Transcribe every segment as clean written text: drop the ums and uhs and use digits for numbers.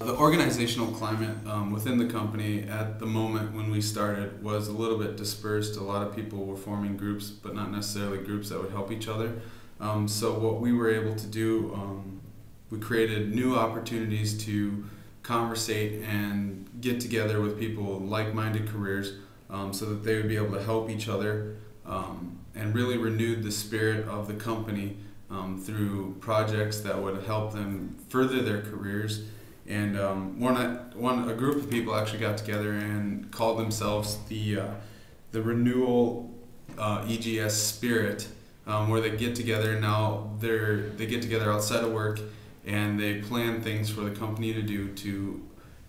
The organizational climate within the company at the moment when we started was a little bit dispersed. A lot of people were forming groups, but not necessarily groups that would help each other. So what we were able to do, we created new opportunities to conversate and get together with people in like-minded careers so that they would be able to help each other and really renewed the spirit of the company through projects that would help them further their careers. And a group of people actually got together and called themselves the Renewal EGS Spirit, where they get together now. They get together outside of work and they plan things for the company to do to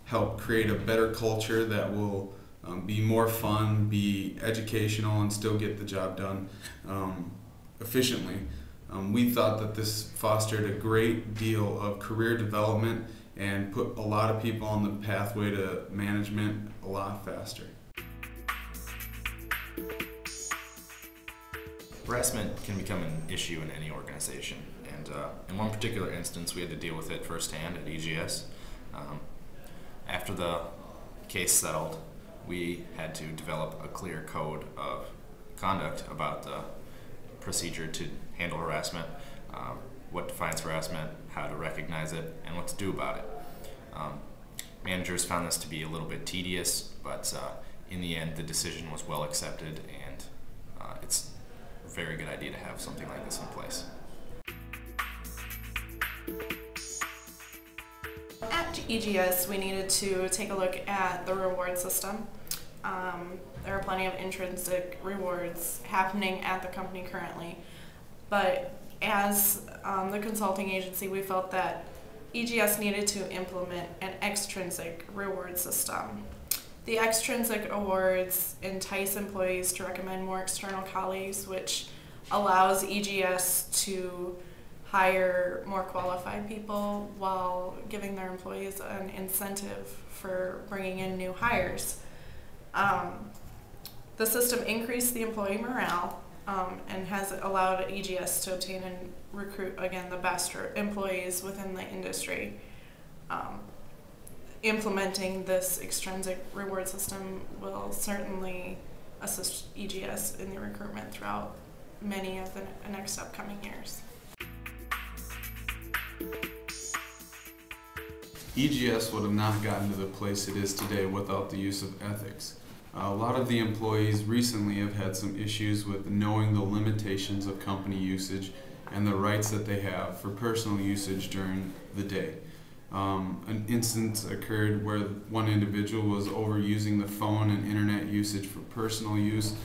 help create a better culture that will be more fun, be educational, and still get the job done efficiently. We thought that this fostered a great deal of career development and put a lot of people on the pathway to management a lot faster. Harassment can become an issue in any organization, and in one particular instance we had to deal with it firsthand at EGS. After the case settled, we had to develop a clear code of conduct about the procedure to handle harassment, what defines harassment, how to recognize it, and what to do about it. Managers found this to be a little bit tedious, but in the end the decision was well accepted, and it's a very good idea to have something like this in place. At EGS, we needed to take a look at the reward system. There are plenty of intrinsic rewards happening at the company currently, but as the consulting agency, we felt that EGS needed to implement an extrinsic reward system. The extrinsic awards entice employees to recommend more external colleagues, which allows EGS to hire more qualified people while giving their employees an incentive for bringing in new hires. The system increased the employee morale and has allowed EGS to obtain and recruit, again, the best employees within the industry. Implementing this extrinsic reward system will certainly assist EGS in the recruitment throughout many of the next upcoming years. EGS would have not gotten to the place it is today without the use of ethics. A lot of the employees recently have had some issues with knowing the limitations of company usage and the rights that they have for personal usage during the day. An instance occurred where one individual was overusing the phone and internet usage for personal use,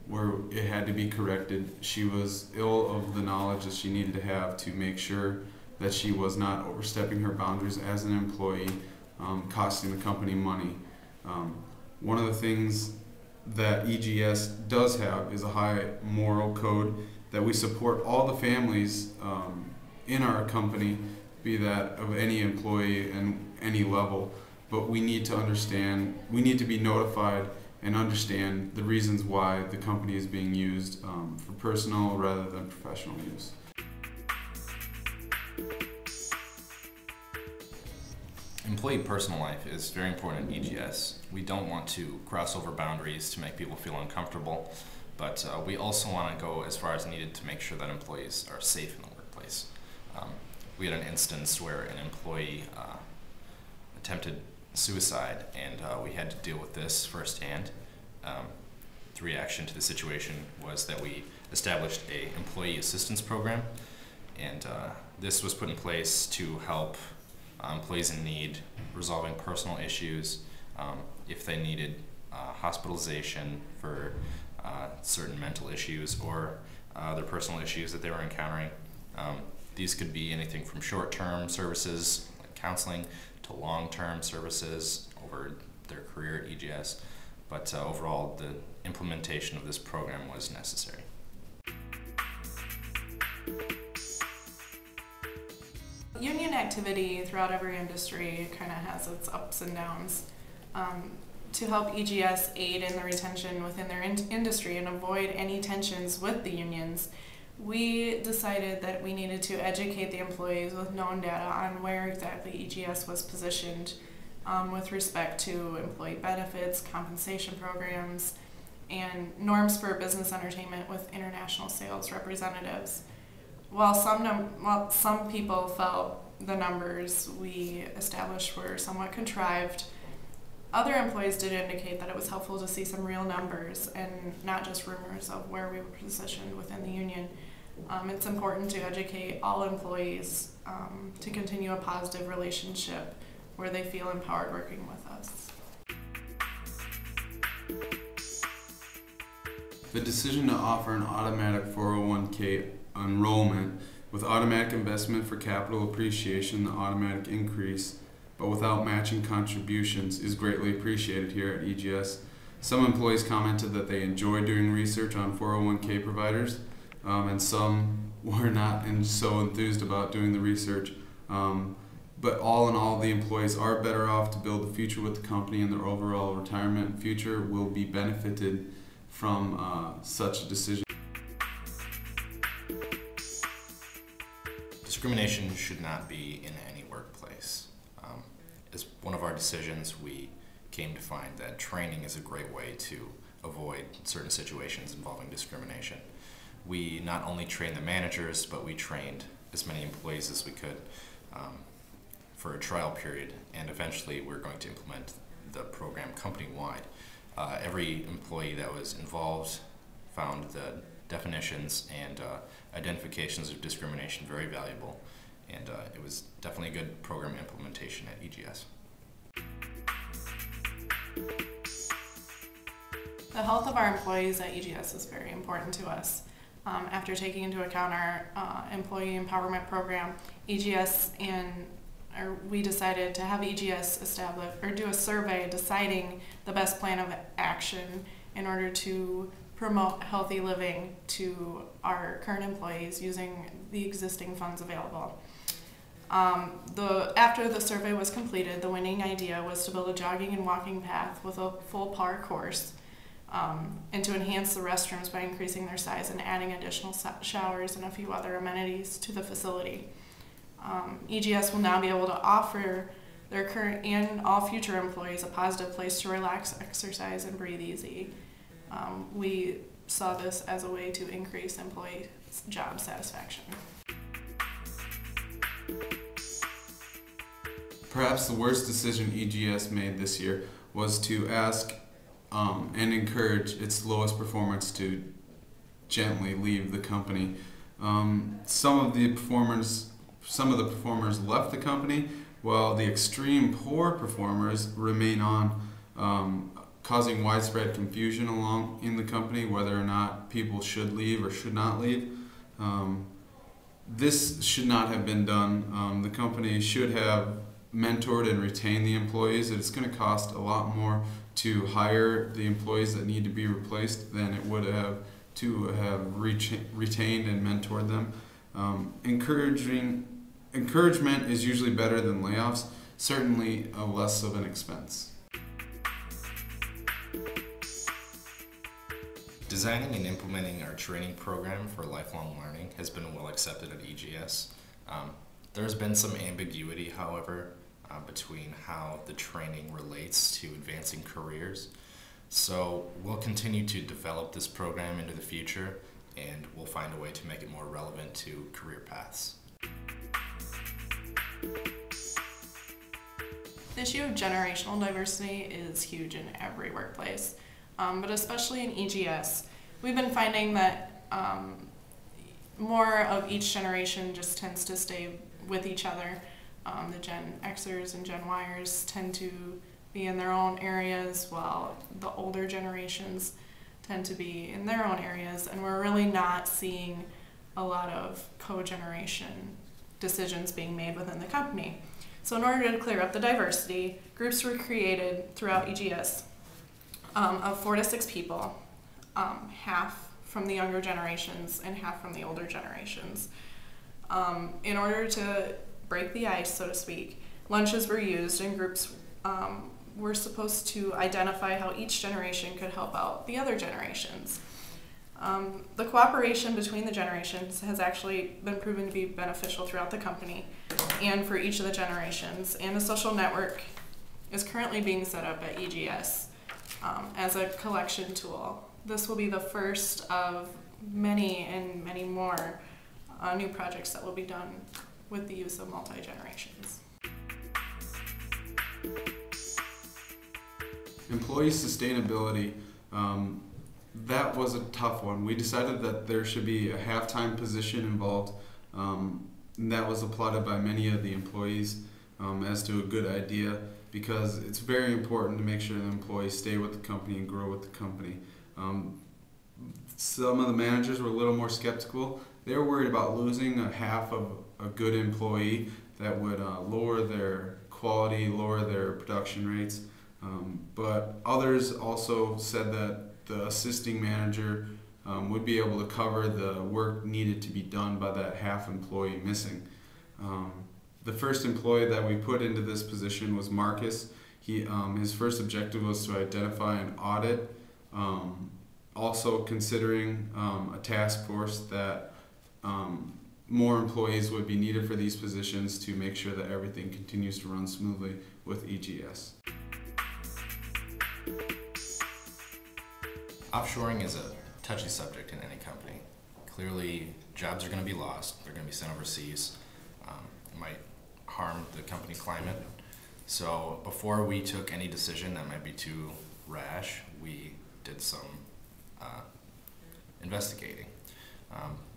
where it had to be corrected. She was ill of the knowledge that she needed to have to make sure that she was not overstepping her boundaries as an employee, costing the company money. One of the things that EGS does have is a high moral code that we support all the families in our company, be that of any employee and any level, but we need to understand, we need to be notified and understand the reasons why the company is being used for personal rather than professional use. Employee personal life is very important at EGS. We don't want to cross over boundaries to make people feel uncomfortable, but we also want to go as far as needed to make sure that employees are safe in the workplace. We had an instance where an employee attempted suicide, and we had to deal with this firsthand. The reaction to the situation was that we established an employee assistance program, and this was put in place to help employees in need, resolving personal issues, if they needed hospitalization for certain mental issues or other personal issues that they were encountering. These could be anything from short-term services like counseling to long-term services over their career at EGS, but overall the implementation of this program was necessary. Union activity throughout every industry kind of has its ups and downs. To help EGS aid in the retention within their industry and avoid any tensions with the unions, We decided that we needed to educate the employees with known data on where exactly EGS was positioned with respect to employee benefits, compensation programs, and norms for business entertainment with international sales representatives. While some people felt the numbers we established were somewhat contrived, other employees did indicate that it was helpful to see some real numbers and not just rumors of where we were positioned within the union. It's important to educate all employees to continue a positive relationship where they feel empowered working with us. The decision to offer an automatic 401k enrollment with automatic investment for capital appreciation, the automatic increase, but without matching contributions is greatly appreciated here at EGS. Some employees commented that they enjoy doing research on 401k providers, and some were not so enthused about doing the research. But all in all, the employees are better off to build a future with the company, and their overall retirement future will be benefited from such a decision. Discrimination should not be in any workplace. As one of our decisions, we came to find that training is a great way to avoid certain situations involving discrimination. We not only trained the managers, but we trained as many employees as we could for a trial period, and eventually we're going to implement the program company-wide. Every employee that was involved found the definitions and identifications of discrimination very valuable, and it was definitely a good program implementation at EGS. The health of our employees at EGS is very important to us. After taking into account our employee empowerment program, we decided to have EGS establish or do a survey deciding the best plan of action in order to promote healthy living to our current employees using the existing funds available. After the survey was completed, the winning idea was to build a jogging and walking path with a full par course, and to enhance the restrooms by increasing their size and adding additional showers and a few other amenities to the facility. EGS will now be able to offer their current and all future employees a positive place to relax, exercise, and breathe easy. We saw this as a way to increase employee job satisfaction. Perhaps the worst decision EGS made this year was to ask and encourage its lowest performers to gently leave the company. Some of the performers left the company, while the extreme poor performers remain on, causing widespread confusion in the company whether or not people should leave or should not leave. This should not have been done. The company should have mentored and retained the employees. It's going to cost a lot more to hire the employees that need to be replaced than it would have to have retained and mentored them. Encouragement is usually better than layoffs, certainly less of an expense. Designing and implementing our training program for lifelong learning has been well accepted at EGS. There's been some ambiguity, however, between how the training relates to advancing careers. So we'll continue to develop this program into the future, and we'll find a way to make it more relevant to career paths. The issue of generational diversity is huge in every workplace, but especially in EGS. We've been finding that more of each generation just tends to stay with each other. The Gen Xers and Gen Yers tend to be in their own areas, while the older generations tend to be in their own areas, and we're really not seeing a lot of co-generation decisions being made within the company. So in order to clear up the diversity, groups were created throughout EGS of 4 to 6 people, half from the younger generations and half from the older generations. In order to break the ice, so to speak, lunches were used, and groups were supposed to identify how each generation could help out the other generations. The cooperation between the generations has actually been proven to be beneficial throughout the company and for each of the generations. And a social network is currently being set up at EGS as a collection tool. This will be the first of many and many more new projects that will be done with the use of multi-generations. Employee sustainability, that was a tough one. We decided that there should be a half-time position involved, and that was applauded by many of the employees as to a good idea, because it's very important to make sure that employees stay with the company and grow with the company. Some of the managers were a little more skeptical. They were worried about losing a half of a good employee that would lower their quality, lower their production rates. But others also said that the assisting manager would be able to cover the work needed to be done by that half employee missing. The first employee that we put into this position was Marcus. His first objective was to identify an audit, also considering a task force that more employees would be needed for these positions to make sure that everything continues to run smoothly with EGS. Offshoring is a touchy subject in any company. Clearly, jobs are going to be lost. They're going to be sent overseas. It might harm the company climate. So before we took any decision that might be too rash, we did some investigating.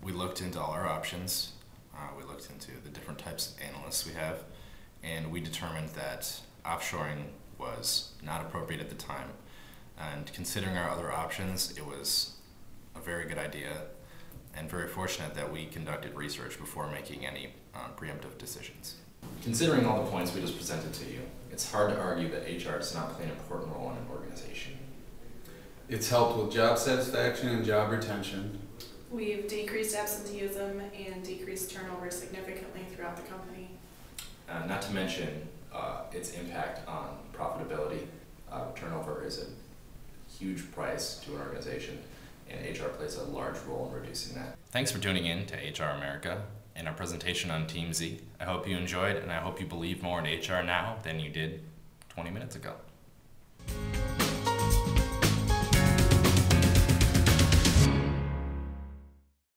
We looked into all our options. We looked into the different types of analysts we have, and we determined that offshoring was not appropriate at the time. And considering our other options, it was a very good idea and very fortunate that we conducted research before making any preemptive decisions. Considering all the points we just presented to you, it's hard to argue that HR does not play an important role in an organization. It's helped with job satisfaction and job retention. We've decreased absenteeism and decreased turnover significantly throughout the company. Not to mention its impact on profitability. Turnover is a huge price to an organization, and HR plays a large role in reducing that. Thanks for tuning in to HR America and our presentation on Team Z. I hope you enjoyed, and I hope you believe more in HR now than you did 20 minutes ago.